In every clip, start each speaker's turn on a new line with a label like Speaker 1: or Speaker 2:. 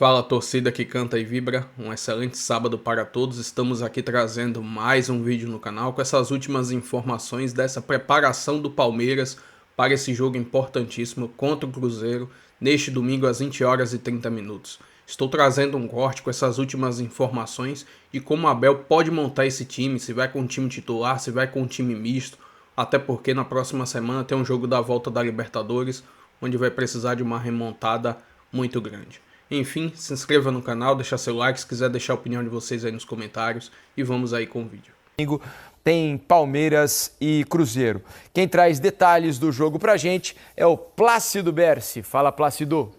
Speaker 1: Fala, torcida que canta e vibra, um excelente sábado para todos. Estamos aqui trazendo mais um vídeo no canal com essas últimas informações dessa preparação do Palmeiras para esse jogo importantíssimo contra o Cruzeiro neste domingo às 20 horas e 30 minutos. Estou trazendo um corte com essas últimas informações de como o Abel pode montar esse time, se vai com um time titular, se vai com um time misto, até porque na próxima semana tem um jogo da volta da Libertadores, onde vai precisar de uma remontada muito grande. Enfim, se inscreva no canal, deixa seu like, se quiser deixar a opinião de vocês aí nos comentários e vamos aí com o vídeo.
Speaker 2: Tem Palmeiras e Cruzeiro. Quem traz detalhes do jogo pra gente é o Plácido Berci. Fala, Plácido.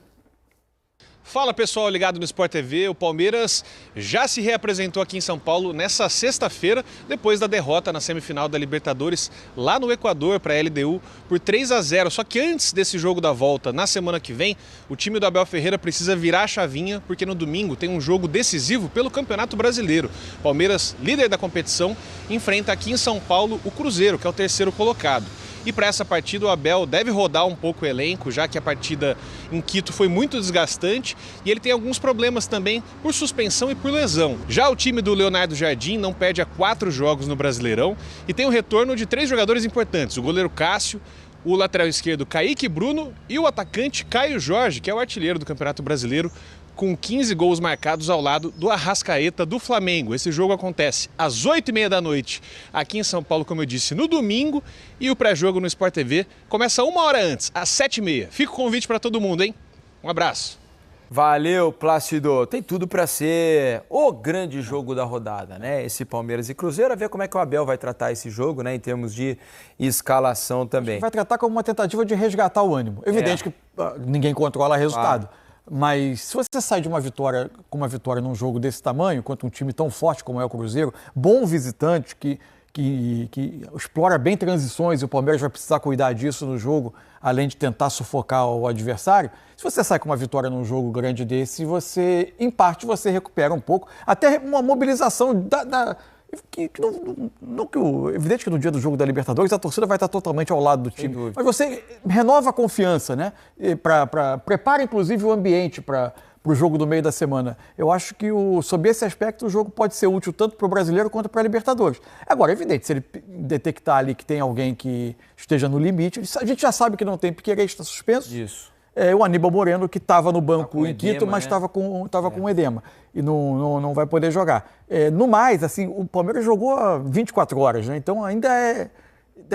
Speaker 3: Fala pessoal ligado no Sport TV, o Palmeiras já se reapresentou aqui em São Paulo nessa sexta-feira, depois da derrota na semifinal da Libertadores lá no Equador para a LDU por 3-0. Só que antes desse jogo da volta, na semana que vem, o time do Abel Ferreira precisa virar a chavinha, porque no domingo tem um jogo decisivo pelo Campeonato Brasileiro. Palmeiras, líder da competição, enfrenta aqui em São Paulo o Cruzeiro, que é o terceiro colocado. E para essa partida o Abel deve rodar um pouco o elenco, já que a partida em Quito foi muito desgastante e ele tem alguns problemas também por suspensão e por lesão. Já o time do Leonardo Jardim não perde há 4 jogos no Brasileirão e tem o retorno de 3 jogadores importantes, o goleiro Cássio, o lateral esquerdo Kaique Bruno e o atacante Caio Jorge, que é o artilheiro do Campeonato Brasileiro, com 15 gols marcados ao lado do Arrascaeta do Flamengo. Esse jogo acontece às 8h30 da noite aqui em São Paulo, como eu disse, no domingo, e o pré-jogo no Sport TV começa 1 hora antes, às 7h30. Fica o convite para todo mundo, hein? Um abraço.
Speaker 2: Valeu, Plácido. Tem tudo para ser o grande jogo da rodada, né? Esse Palmeiras e Cruzeiro, a ver como é que o Abel vai tratar esse jogo, né? Em termos de escalação também.
Speaker 4: Vai tratar como uma tentativa de resgatar o ânimo. Evidente que ninguém controla o resultado. Claro. Mas se você sai de uma vitória com uma vitória num jogo desse tamanho, contra um time tão forte como é o Cruzeiro, bom visitante, que explora bem transições, e o Palmeiras vai precisar cuidar disso no jogo, além de tentar sufocar o adversário. Se você sai com uma vitória num jogo grande desse, você, em parte, você recupera um pouco, até uma mobilização evidente que no dia do jogo da Libertadores a torcida vai estar totalmente ao lado do time, mas você renova a confiança, né? Prepara inclusive o ambiente para o jogo do meio da semana. Eu acho que sob esse aspecto o jogo pode ser útil tanto para o brasileiro quanto para a Libertadores. Agora, é evidente, se ele detectar ali que tem alguém que esteja no limite, a gente já sabe que não tem, Piquerez está suspenso.
Speaker 2: Isso.
Speaker 4: O Aníbal Moreno, que estava no banco em Quito, mas estava com edema e não vai poder jogar. No mais, assim, o Palmeiras jogou há 24 horas, né? Então ainda é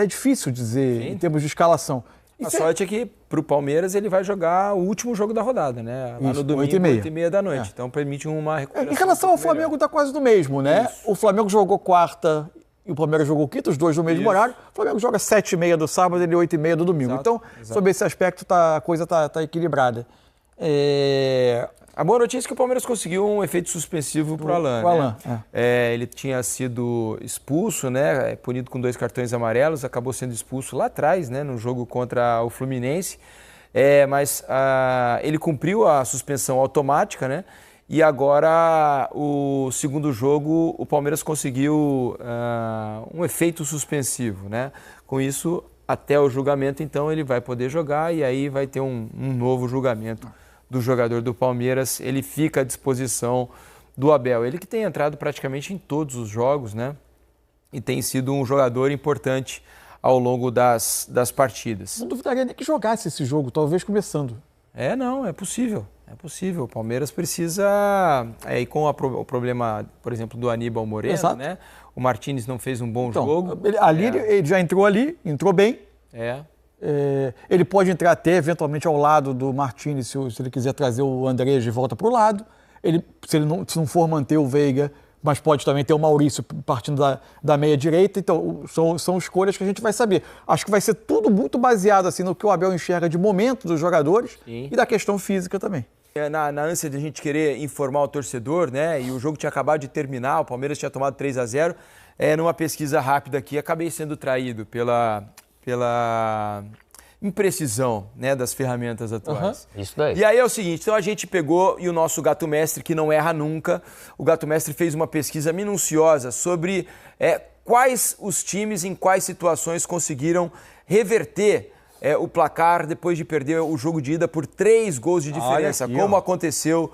Speaker 4: difícil dizer. Sim. Em termos de escalação.
Speaker 2: A sorte é que para o Palmeiras ele vai jogar o último jogo da rodada, né? Lá no domingo, 8h30 da noite. Então permite uma recuperação.
Speaker 4: Em relação ao Flamengo, está quase do mesmo, né? Isso. O Flamengo jogou quarta e o Palmeiras jogou quinta, os dois no mesmo horário. O Flamengo joga 7h30 do sábado e 8h30 do domingo. Exato. Sob esse aspecto, a coisa está equilibrada.
Speaker 2: A boa notícia é que o Palmeiras conseguiu um efeito suspensivo para o Alan. Né? Ele tinha sido expulso, né? Punido com 2 cartões amarelos, acabou sendo expulso lá atrás, né? No jogo contra o Fluminense. Mas ele cumpriu a suspensão automática, né? E agora, o segundo jogo, o Palmeiras conseguiu um efeito suspensivo, né? Com isso, até o julgamento, então, ele vai poder jogar e aí vai ter um novo julgamento do jogador do Palmeiras. Ele fica à disposição do Abel. Ele que tem entrado praticamente em todos os jogos, né? E tem sido um jogador importante ao longo das partidas.
Speaker 4: Não duvidaria nem que jogasse esse jogo, talvez começando.
Speaker 2: É possível. É possível, o Palmeiras precisa, e com o problema, por exemplo, do Aníbal Moreno, exato, né? O Martínez não fez um bom jogo.
Speaker 4: Ele já entrou bem. Ele pode entrar até eventualmente ao lado do Martínez, se ele quiser trazer o Andrés de volta para o lado. Se não for manter o Veiga, mas pode também ter o Maurício partindo da meia-direita. Então, são escolhas que a gente vai saber. Acho que vai ser tudo muito baseado assim, no que o Abel enxerga de momento dos jogadores. Sim. E da questão física também.
Speaker 2: Na ânsia de a gente querer informar o torcedor, né? E o jogo tinha acabado de terminar, o Palmeiras tinha tomado 3-0. Numa pesquisa rápida aqui, acabei sendo traído pela imprecisão, né, das ferramentas atuais.
Speaker 5: Isso daí.
Speaker 2: E aí é o seguinte, então a gente pegou e o nosso Gato Mestre, que não erra nunca, o Gato Mestre fez uma pesquisa minuciosa sobre quais os times, em quais situações conseguiram reverter o placar depois de perder o jogo de ida por 3 gols de diferença, como aconteceu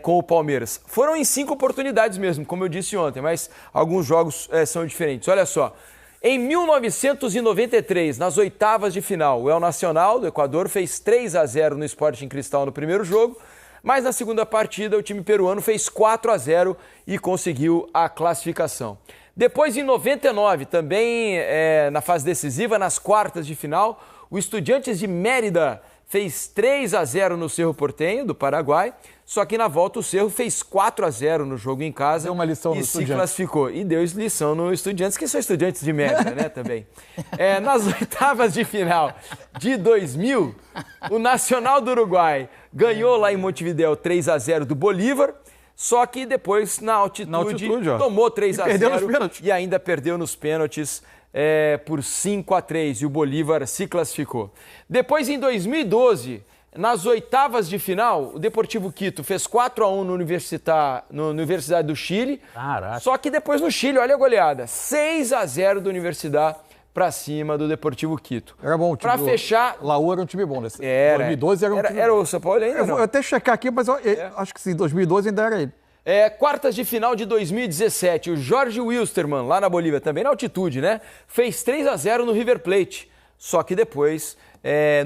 Speaker 2: com o Palmeiras. Foram em 5 oportunidades mesmo, como eu disse ontem, mas alguns jogos são diferentes. Olha só, em 1993, nas oitavas de final, o El Nacional do Equador fez 3-0 no Sporting Cristal no primeiro jogo, mas na segunda partida o time peruano fez 4-0 e conseguiu a classificação. Depois, em 99, também na fase decisiva, nas quartas de final, o Estudiantes de Mérida fez 3-0 no Cerro Porteño, do Paraguai, só que na volta o Cerro fez 4-0 no jogo em casa.
Speaker 4: Deu uma lição no
Speaker 2: e se classificou. E deu lição no Estudiantes, que são estudantes de Mérida, né, também. Nas oitavas de final de 2000, o Nacional do Uruguai ganhou lá em Montevidéu 3-0 do Bolívar, só que depois, na altitude tomou 3-0 e ainda perdeu nos pênaltis por 5-3 e o Bolívar se classificou. Depois, em 2012, nas oitavas de final, o Deportivo Quito fez 4-1 no Universidade do Chile.
Speaker 5: Caraca.
Speaker 2: Só que depois no Chile, olha a goleada, 6-0 do Universidade para cima do Deportivo Quito.
Speaker 4: Era bom o time.
Speaker 2: Para fechar...
Speaker 4: Laú era um time bom nesse.
Speaker 2: Era.
Speaker 4: 2012 era um time
Speaker 2: Era
Speaker 4: bom.
Speaker 2: o São Paulo ainda?
Speaker 4: Eu vou até checar aqui, mas acho que sim, 2012 ainda era ele.
Speaker 2: Quartas de final de 2017, o Jorge Wilstermann, lá na Bolívia, também na altitude, né? Fez 3-0 no River Plate. Só que depois,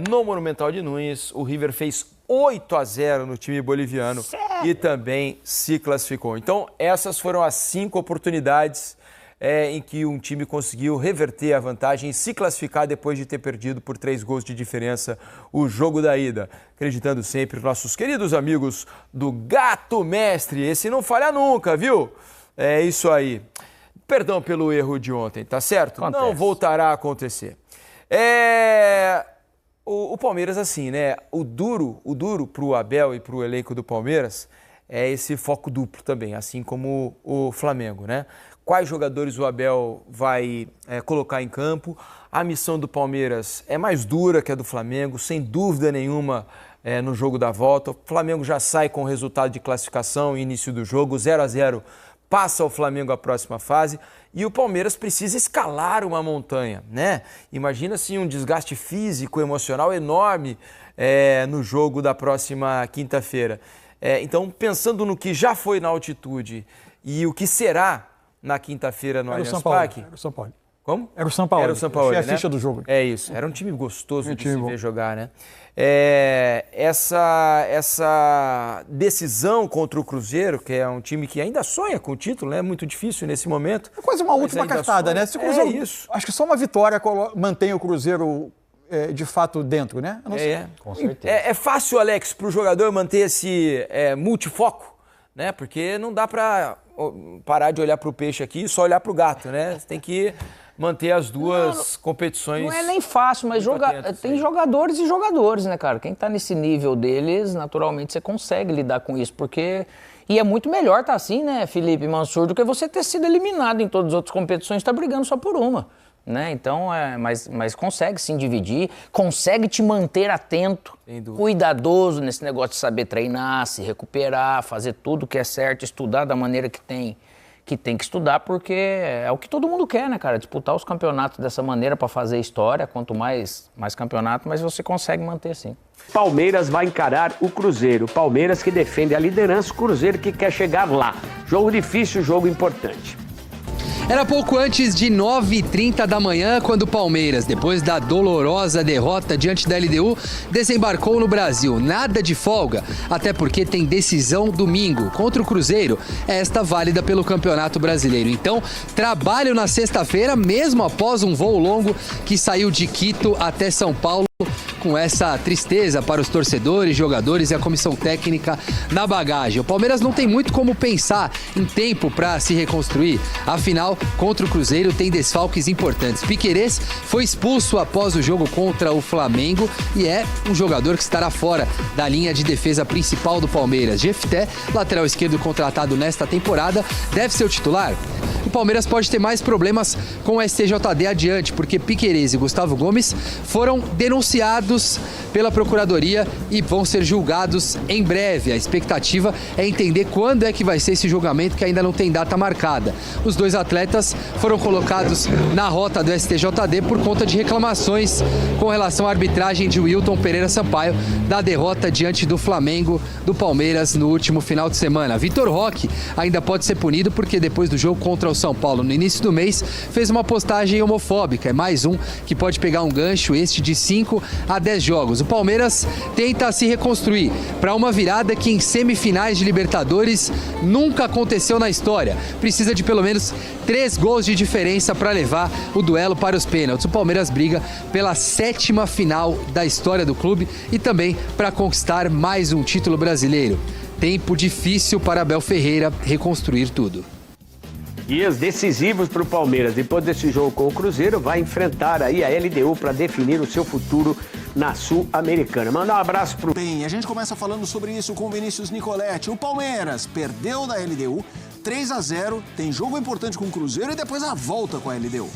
Speaker 2: no Monumental de Nunes, o River fez 8-0 no time boliviano. Sério? E também se classificou. Então, essas foram as 5 oportunidades em que um time conseguiu reverter a vantagem e se classificar depois de ter perdido por 3 gols de diferença o jogo da ida. Acreditando sempre nos nossos queridos amigos do Gato Mestre. Esse não falha nunca, viu? É isso aí. Perdão pelo erro de ontem, tá certo?
Speaker 5: Acontece.
Speaker 2: Não voltará a acontecer. O Palmeiras, assim, né? O duro pro Abel e pro elenco do Palmeiras é esse foco duplo também, assim como o Flamengo, né? Quais jogadores o Abel vai colocar em campo. A missão do Palmeiras é mais dura que a do Flamengo, sem dúvida nenhuma, no jogo da volta. O Flamengo já sai com o resultado de classificação, início do jogo, 0-0, passa o Flamengo à próxima fase. E o Palmeiras precisa escalar uma montanha, né? Imagina assim um desgaste físico, emocional enorme no jogo da próxima quinta-feira. Então, pensando no que já foi na altitude e o que será na quinta-feira no Allianz Parque.
Speaker 4: Era o São Paulo.
Speaker 2: Como?
Speaker 4: Era o São Paulo.
Speaker 2: Era o São Paulo,
Speaker 4: a
Speaker 2: né?
Speaker 4: ficha do jogo.
Speaker 2: É isso. Era um time gostoso de se ver jogar, né? Essa decisão contra o Cruzeiro, que é um time que ainda sonha com o título, né? É muito difícil nesse momento.
Speaker 4: É quase uma última cartada, né? Se o Cruzeiro,
Speaker 2: isso.
Speaker 4: Acho que só uma vitória mantém o Cruzeiro de fato dentro, né? Eu não sei.
Speaker 5: Com certeza.
Speaker 2: É fácil, Alex, para o jogador manter esse multifoco, né? Porque não dá para parar de olhar para o peixe aqui e só olhar para o gato, né? Você tem que manter as duas competições.
Speaker 5: Não é nem fácil, mas tem jogadores e jogadores, né, cara? Quem tá nesse nível deles, naturalmente você consegue lidar com isso, porque... E é muito melhor tá assim, né, Felipe Mansur, do que você ter sido eliminado em todas as outras competições, tá brigando só por uma, né? Então, mas consegue sim dividir, consegue te manter atento, cuidadoso nesse negócio de saber treinar, se recuperar, fazer tudo que é certo, estudar da maneira que tem que estudar, porque é o que todo mundo quer, né, cara? Disputar os campeonatos dessa maneira para fazer história. Quanto mais campeonato, mais você consegue manter, sim.
Speaker 6: Palmeiras vai encarar o Cruzeiro. Palmeiras que defende a liderança, o Cruzeiro que quer chegar lá. Jogo difícil, jogo importante.
Speaker 7: Era pouco antes de 9h30 da manhã quando o Palmeiras, depois da dolorosa derrota diante da LDU, desembarcou no Brasil. Nada de folga, até porque tem decisão domingo contra o Cruzeiro, esta válida pelo Campeonato Brasileiro. Então, trabalho na sexta-feira, mesmo após um voo longo que saiu de Quito até São Paulo, com essa tristeza para os torcedores, jogadores e a comissão técnica na bagagem. O Palmeiras não tem muito como pensar em tempo para se reconstruir. Afinal, contra o Cruzeiro tem desfalques importantes. Piquerez foi expulso após o jogo contra o Flamengo e é um jogador que estará fora da linha de defesa principal do Palmeiras. Jefté, lateral esquerdo contratado nesta temporada, deve ser o titular. O Palmeiras pode ter mais problemas com o STJD adiante, porque Piquerez e Gustavo Gomes foram denunciados ouvidos pela Procuradoria e vão ser julgados em breve. A expectativa é entender quando é que vai ser esse julgamento, que ainda não tem data marcada. Os 2 atletas foram colocados na rota do STJD por conta de reclamações com relação à arbitragem de Wilton Pereira Sampaio da derrota diante do Flamengo do Palmeiras no último final de semana. Vitor Roque ainda pode ser punido porque depois do jogo contra o São Paulo no início do mês fez uma postagem homofóbica. É mais um que pode pegar um gancho, este de 5 a 10 jogos. O Palmeiras tenta se reconstruir para uma virada que em semifinais de Libertadores nunca aconteceu na história. Precisa de pelo menos 3 gols de diferença para levar o duelo para os pênaltis. O Palmeiras briga pela 7ª final da história do clube e também para conquistar mais um título brasileiro. Tempo difícil para Abel Ferreira reconstruir tudo.
Speaker 6: Dias decisivos para o Palmeiras. Depois desse jogo com o Cruzeiro, vai enfrentar aí a LDU para definir o seu futuro na Sul-Americana. Manda um abraço pro...
Speaker 8: Bem, a gente começa falando sobre isso com o Vinícius Nicoletti. O Palmeiras perdeu da LDU 3-0, tem jogo importante com o Cruzeiro e depois a volta com a LDU.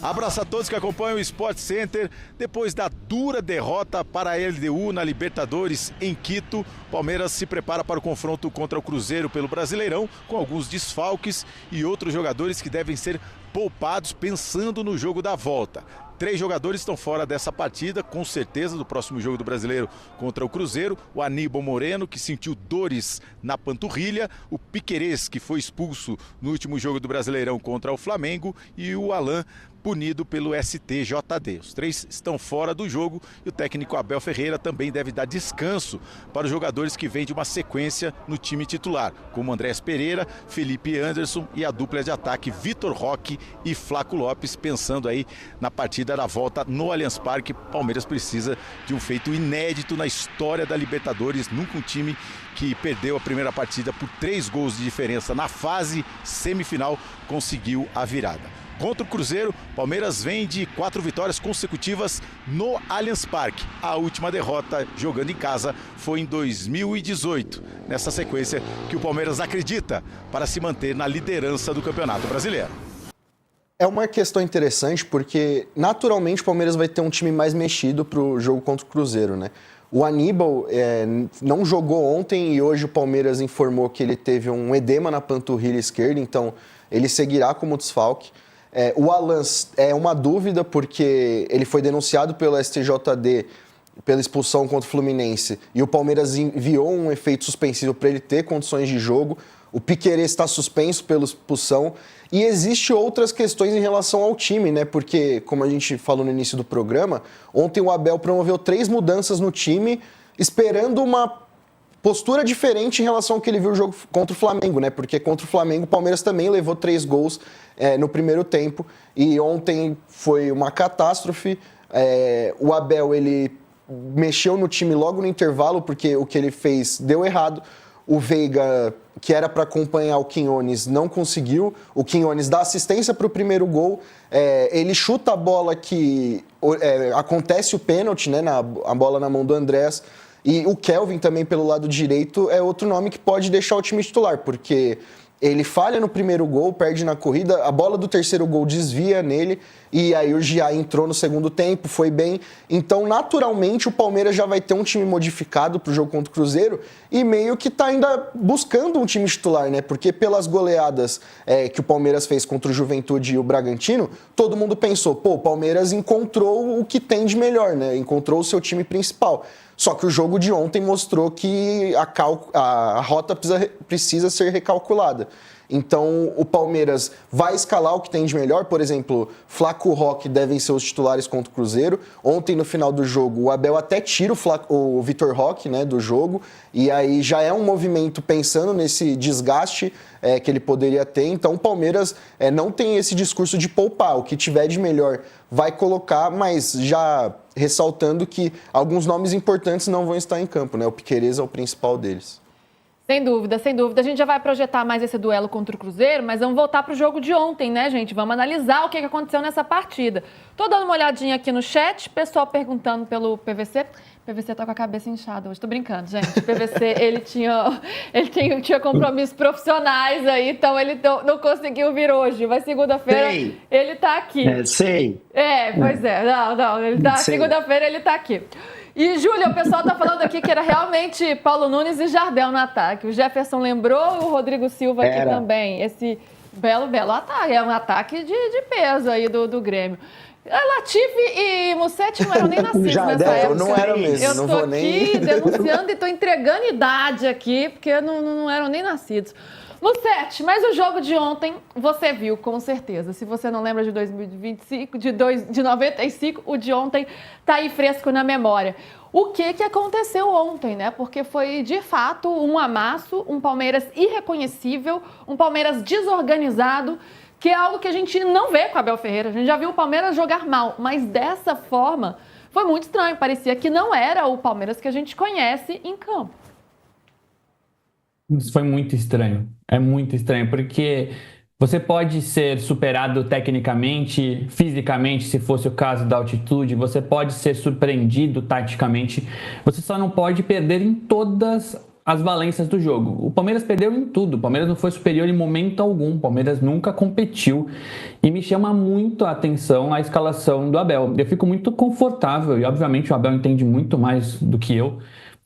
Speaker 9: Abraço a todos que acompanham o Sport Center. Depois da dura derrota para a LDU na Libertadores em Quito, Palmeiras se prepara para o confronto contra o Cruzeiro pelo Brasileirão, com alguns desfalques e outros jogadores que devem ser poupados pensando no jogo da volta. 3 jogadores estão fora dessa partida, com certeza, do próximo jogo do Brasileiro contra o Cruzeiro. O Aníbal Moreno, que sentiu dores na panturrilha. O Piquerez, que foi expulso no último jogo do Brasileirão contra o Flamengo. E o Alan, punido pelo STJD. Os 3 estão fora do jogo e o técnico Abel Ferreira também deve dar descanso para os jogadores que vêm de uma sequência no time titular, como Andrés Pereira, Felipe Anderson e a dupla de ataque Vitor Roque e Flaco Lopes, pensando aí na partida da volta no Allianz Parque. Palmeiras precisa de um feito inédito na história da Libertadores. Nunca um time que perdeu a primeira partida por 3 gols de diferença na fase semifinal conseguiu a virada. Contra o Cruzeiro, Palmeiras vem de 4 vitórias consecutivas no Allianz Parque. A última derrota jogando em casa foi em 2018. Nessa sequência que o Palmeiras acredita para se manter na liderança do Campeonato Brasileiro.
Speaker 10: É uma questão interessante porque, naturalmente, o Palmeiras vai ter um time mais mexido para o jogo contra o Cruzeiro, né? O Aníbal não jogou ontem e hoje o Palmeiras informou que ele teve um edema na panturrilha esquerda, então ele seguirá como desfalque. O Alan é uma dúvida porque ele foi denunciado pelo STJD pela expulsão contra o Fluminense e o Palmeiras enviou um efeito suspensivo para ele ter condições de jogo. O Piquerez está suspenso pela expulsão e existe outras questões em relação ao time, né? Porque, como a gente falou no início do programa, ontem o Abel promoveu 3 mudanças no time esperando uma postura diferente em relação ao que ele viu o jogo contra o Flamengo, né? Porque contra o Flamengo o Palmeiras também levou 3 gols no primeiro tempo e ontem foi uma catástrofe. O Abel, ele mexeu no time logo no intervalo porque o que ele fez deu errado. O Veiga, que era para acompanhar o Quinones, não conseguiu. O Quinones dá assistência para o primeiro gol. Ele chuta a bola que acontece o pênalti, né? A bola na mão do Andrés. E o Kelvin também pelo lado direito é outro nome que pode deixar o time titular, porque ele falha no primeiro gol, perde na corrida, a bola do terceiro gol desvia nele e aí o Gia entrou no segundo tempo, foi bem. Então, naturalmente, o Palmeiras já vai ter um time modificado para o jogo contra o Cruzeiro e meio que está ainda buscando um time titular, né? Porque pelas goleadas que o Palmeiras fez contra o Juventude e o Bragantino, todo mundo pensou, pô, o Palmeiras encontrou o que tem de melhor, né? Encontrou o seu time principal. Só que o jogo de ontem mostrou que a rota precisa ser recalculada. Então, o Palmeiras vai escalar o que tem de melhor. Por exemplo, Flaco Roque devem ser os titulares contra o Cruzeiro. Ontem, no final do jogo, o Abel até tira o Vitor Roque, né, do jogo. E aí já é um movimento pensando nesse desgaste que ele poderia ter. Então, o Palmeiras não tem esse discurso de poupar. O que tiver de melhor vai colocar, mas já ressaltando que alguns nomes importantes não vão estar em campo, né? O Piquerez é o principal deles.
Speaker 11: Sem dúvida, sem dúvida. A gente já vai projetar mais esse duelo contra o Cruzeiro, mas vamos voltar para o jogo de ontem, né, gente? Vamos analisar o que aconteceu nessa partida. Tô dando uma olhadinha aqui no chat, pessoal perguntando pelo PVC. PVC tá com a cabeça inchada hoje. Tô brincando, gente. PVC, ele tinha compromissos profissionais aí, então ele não conseguiu vir hoje. Mas segunda-feira ele tá aqui. Pois é. Não, segunda-feira ele tá aqui. E, Júlia, o pessoal tá falando aqui que era realmente Paulo Nunes e Jardel no ataque. O Jefferson lembrou, o Rodrigo Silva aqui também. Esse belo ataque. É um ataque de peso aí do Grêmio. Latifi e Musetti não eram nem nascidos nessa época.
Speaker 10: Não eram mesmo.
Speaker 11: Eu estou aqui denunciando e estou entregando idade aqui, porque não eram nem nascidos. Musetti, mas o jogo de ontem você viu, com certeza. Se você não lembra de 2025, de 95, o de ontem está aí fresco na memória. O que aconteceu ontem, né? Porque foi, de fato, um amasso, um Palmeiras irreconhecível, um Palmeiras desorganizado, que é algo que a gente não vê com o Abel Ferreira. A gente já viu o Palmeiras jogar mal, mas dessa forma foi muito estranho. Parecia que não era o Palmeiras que a gente conhece em campo.
Speaker 12: Isso foi muito estranho. É muito estranho, porque você pode ser superado tecnicamente, fisicamente, se fosse o caso da altitude, você pode ser surpreendido taticamente, você só não pode perder em todas as valências do jogo. O Palmeiras perdeu em tudo, o Palmeiras não foi superior em momento algum, o Palmeiras nunca competiu, e me chama muito a atenção a escalação do Abel. Eu fico muito confortável, e obviamente o Abel entende muito mais do que eu,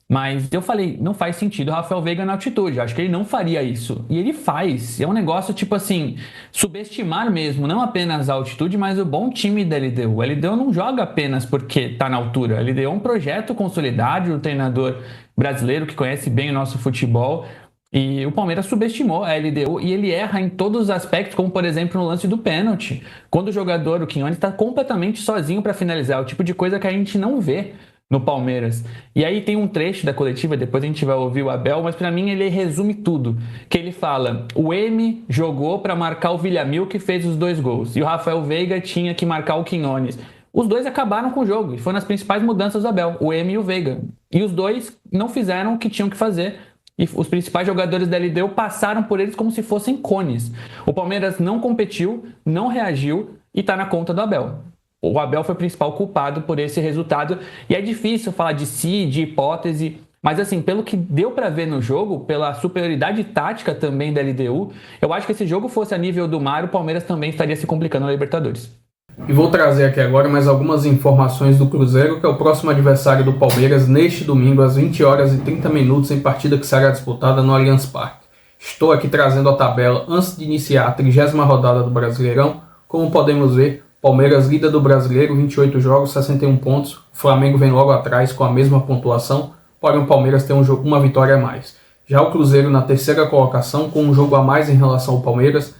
Speaker 12: mas eu falei, não faz sentido o Rafael Veiga na altitude, eu acho que ele não faria isso, e ele faz. É um negócio tipo assim, subestimar mesmo, não apenas a altitude, mas o bom time da LDU. O LDU não joga apenas porque tá na altura, a LDU é um projeto consolidado, um treinador brasileiro que conhece bem o nosso futebol, e o Palmeiras subestimou a LDU e ele erra em todos os aspectos, como por exemplo no lance do pênalti, quando o jogador, o Quinones, está completamente sozinho para finalizar, o tipo de coisa que a gente não vê no Palmeiras. E aí tem um trecho da coletiva, depois a gente vai ouvir o Abel, mas para mim ele resume tudo, que ele fala, o M jogou para marcar o Villamil que fez os 2 gols, e o Rafael Veiga tinha que marcar o Quinones. Os dois acabaram com o jogo, e foram as principais mudanças do Abel, o M e o Veiga. E os dois não fizeram o que tinham que fazer, e os principais jogadores da LDU passaram por eles como se fossem cones. O Palmeiras não competiu, não reagiu, e está na conta do Abel. O Abel foi o principal culpado por esse resultado, e é difícil falar de si, de hipótese, mas assim, pelo que deu para ver no jogo, pela superioridade tática também da LDU, eu acho que se esse jogo fosse a nível do Mar, o Palmeiras também estaria se complicando na Libertadores.
Speaker 1: E vou trazer aqui agora mais algumas informações do Cruzeiro, que é o próximo adversário do Palmeiras neste domingo às 20h30 em partida que será disputada no Allianz Parque. Estou aqui trazendo a tabela antes de iniciar a 30ª rodada do Brasileirão. Como podemos ver, Palmeiras líder do Brasileiro, 28 jogos, 61 pontos. O Flamengo vem logo atrás com a mesma pontuação, porém o Palmeiras tem uma vitória a mais. Já o Cruzeiro na 3ª colocação, com um jogo a mais em relação ao Palmeiras,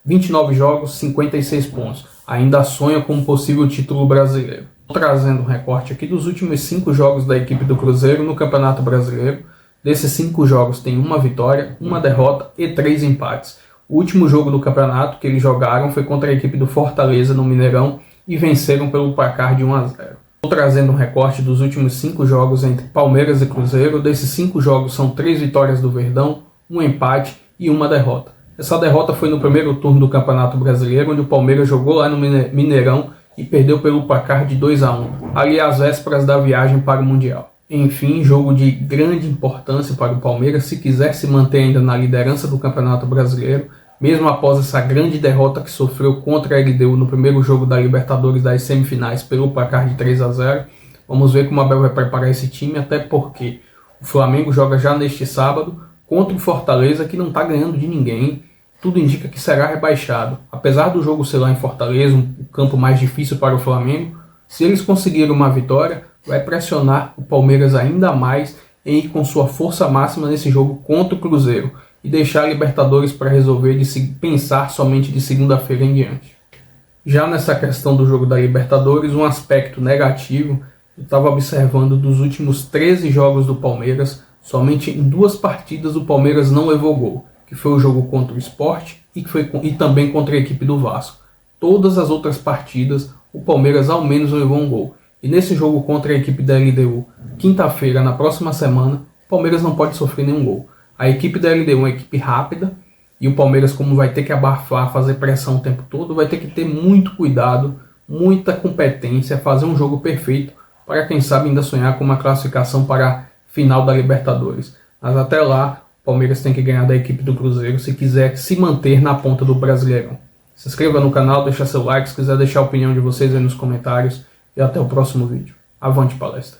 Speaker 1: 29 jogos, 56 pontos. Ainda sonha com um possível título brasileiro. Estou trazendo um recorte aqui dos últimos 5 jogos da equipe do Cruzeiro no Campeonato Brasileiro. Desses 5 jogos tem 1 vitória, 1 derrota e 3 empates. O último jogo do campeonato que eles jogaram foi contra a equipe do Fortaleza no Mineirão e venceram pelo placar de 1-0. Estou trazendo um recorte dos últimos 5 jogos entre Palmeiras e Cruzeiro. Desses 5 jogos são 3 vitórias do Verdão, 1 empate e 1 derrota. Essa derrota foi no primeiro turno do Campeonato Brasileiro, onde o Palmeiras jogou lá no Mineirão e perdeu pelo placar de 2-1, ali às vésperas da viagem para o Mundial. Enfim, jogo de grande importância para o Palmeiras, se quiser se manter ainda na liderança do Campeonato Brasileiro, mesmo após essa grande derrota que sofreu contra a LDU no primeiro jogo da Libertadores das semifinais pelo placar de 3-0. Vamos ver como o Abel vai preparar esse time, até porque o Flamengo joga já neste sábado contra o Fortaleza, que não está ganhando de ninguém. Tudo indica que será rebaixado. Apesar do jogo ser lá em Fortaleza, o campo mais difícil para o Flamengo, se eles conseguirem uma vitória, vai pressionar o Palmeiras ainda mais em ir com sua força máxima nesse jogo contra o Cruzeiro e deixar a Libertadores para resolver de se pensar somente de segunda-feira em diante. Já nessa questão do jogo da Libertadores, um aspecto negativo, eu estava observando dos últimos 13 jogos do Palmeiras, somente em 2 partidas o Palmeiras não levou gol, que foi o jogo contra o Sport e também contra a equipe do Vasco. Todas as outras partidas, o Palmeiras ao menos levou um gol. E nesse jogo contra a equipe da LDU, quinta-feira, na próxima semana, o Palmeiras não pode sofrer nenhum gol. A equipe da LDU é uma equipe rápida, e o Palmeiras, como vai ter que abafar, fazer pressão o tempo todo, vai ter que ter muito cuidado, muita competência, fazer um jogo perfeito para quem sabe ainda sonhar com uma classificação para a final da Libertadores. Mas até lá, o Palmeiras tem que ganhar da equipe do Cruzeiro se quiser se manter na ponta do Brasileirão. Se inscreva no canal, deixa seu like, se quiser deixar a opinião de vocês aí nos comentários e até o próximo vídeo. Avante palestra!